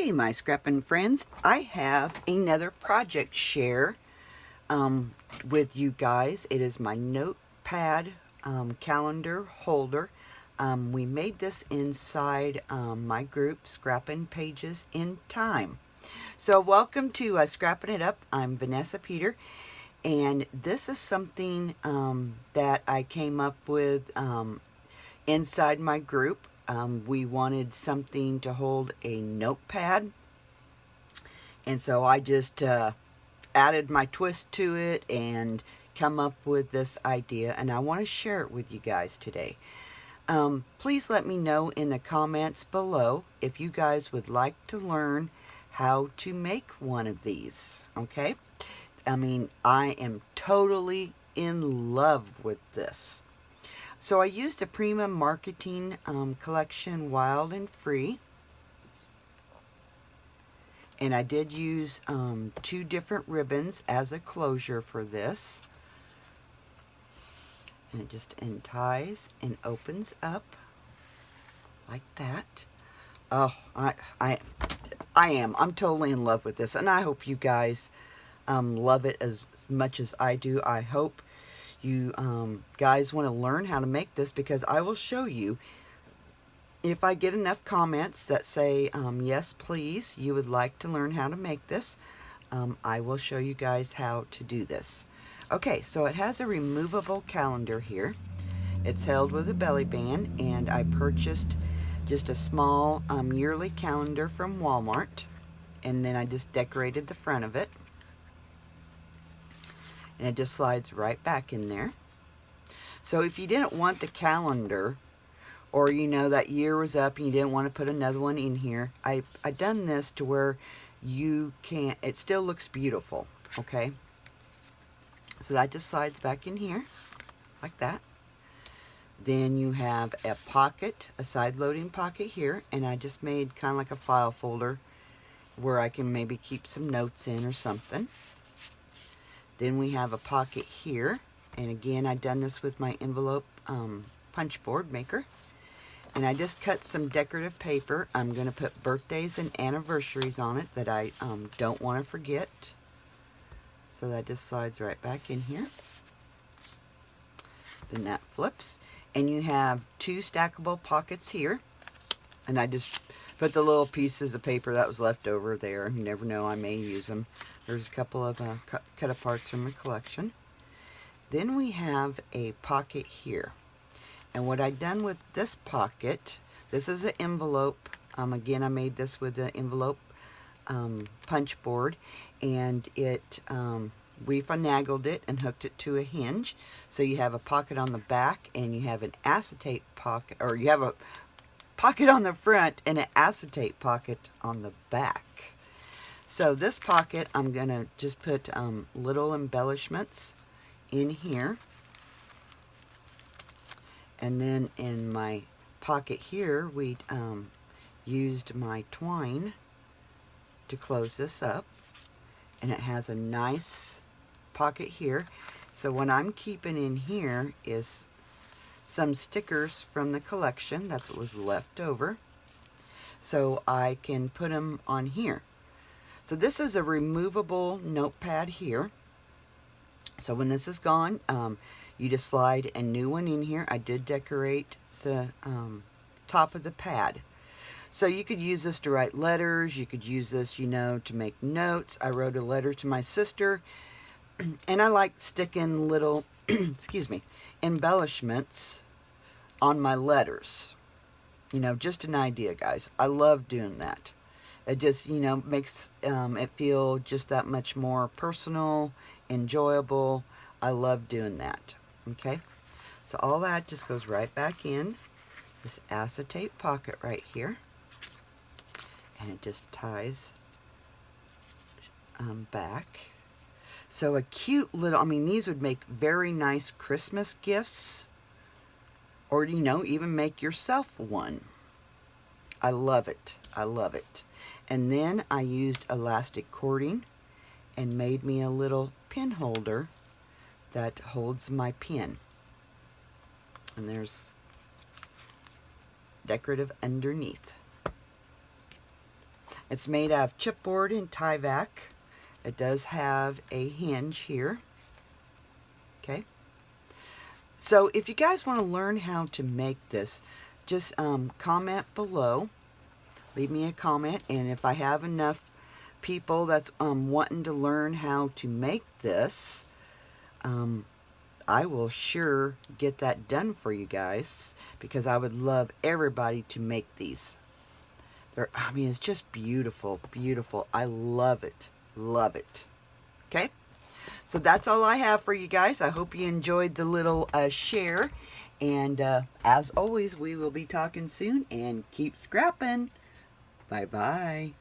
Hey my Scrappin friends, I have another project share with you guys. It is my notepad calendar holder. We made this inside my group Scrappin Pages in Time. So welcome to Scrappin' It Up. I'm Vanessa Peter, and this is something that I came up with inside my group. We wanted something to hold a notepad, and so I just added my twist to it and come up with this idea, and I want to share it with you guys today. Please let me know in the comments below if you guys would like to learn how to make one of these, okay? I mean, I am totally in love with this. So I used a Prima Marketing collection, Wild and Free. And I did use 2 different ribbons as a closure for this. And it just unties and opens up like that. Oh, I'm totally in love with this. And I hope you guys love it as much as I do. I hope you guys want to learn how to make this, because I will show you. If I get enough comments that say, yes, please, you would like to learn how to make this, I will show you guys how to do this. Okay, so it has a removable calendar here. It's held with a belly band, and I purchased just a small yearly calendar from Walmart, and then I just decorated the front of it. And it just slides right back in there. So if you didn't want the calendar, or you know that year was up and you didn't want to put another one in here, I done this to where you can't, it still looks beautiful, okay? So that just slides back in here like that. Then you have a pocket, a side loading pocket here, and I just made kind of like a file folder where I can maybe keep some notes in or something. Then we have a pocket here, and again I done this with my envelope punch board maker. And I just cut some decorative paper. I'm going to put birthdays and anniversaries on it that I don't want to forget. So that just slides right back in here. Then that flips. And you have 2 stackable pockets here. And I just put the little pieces of paper that was left over there. You never know, I may use them. There's a couple of cut aparts from my collection. Then we have a pocket here. And what I've done with this pocket, this is an envelope. Again, I made this with the envelope punch board, and it we finagled it and hooked it to a hinge. So you have a pocket on the back, and you have an acetate pocket, or you have a pocket on the front and an acetate pocket on the back. So this pocket, I'm gonna just put little embellishments in here. And then in my pocket here, we used my twine to close this up. And it has a nice pocket here. So what I'm keeping in here is some stickers from the collection. That's what was left over. So I can put them on here. So this is a removable notepad here. So when this is gone, you just slide a new one in here. I did decorate the top of the pad. So you could use this to write letters. You could use this, you know, to make notes. I wrote a letter to my sister. And I like sticking little, excuse me, embellishments on my letters. You know, just an idea, guys. I love doing that. It just, you know, makes it feel just that much more personal, enjoyable. I love doing that. Okay, so all that just goes right back in this acetate pocket right here, and it just ties back. So a cute little, I mean, these would make very nice Christmas gifts, or, you know, even make yourself one. I love it. I love it. And then I used elastic cording and made me a little pin holder that holds my pin. And there's decorative underneath. It's made out of chipboard and Tyvek. It does have a hinge here. Okay. So if you guys want to learn how to make this, just comment below. Leave me a comment, and if I have enough people that's wanting to learn how to make this, I will sure get that done for you guys, because I would love everybody to make these. I mean, it's just beautiful, beautiful. I love it, love it. Okay, so that's all I have for you guys. I hope you enjoyed the little share, and as always, we will be talking soon, and keep scrapping. Bye-bye.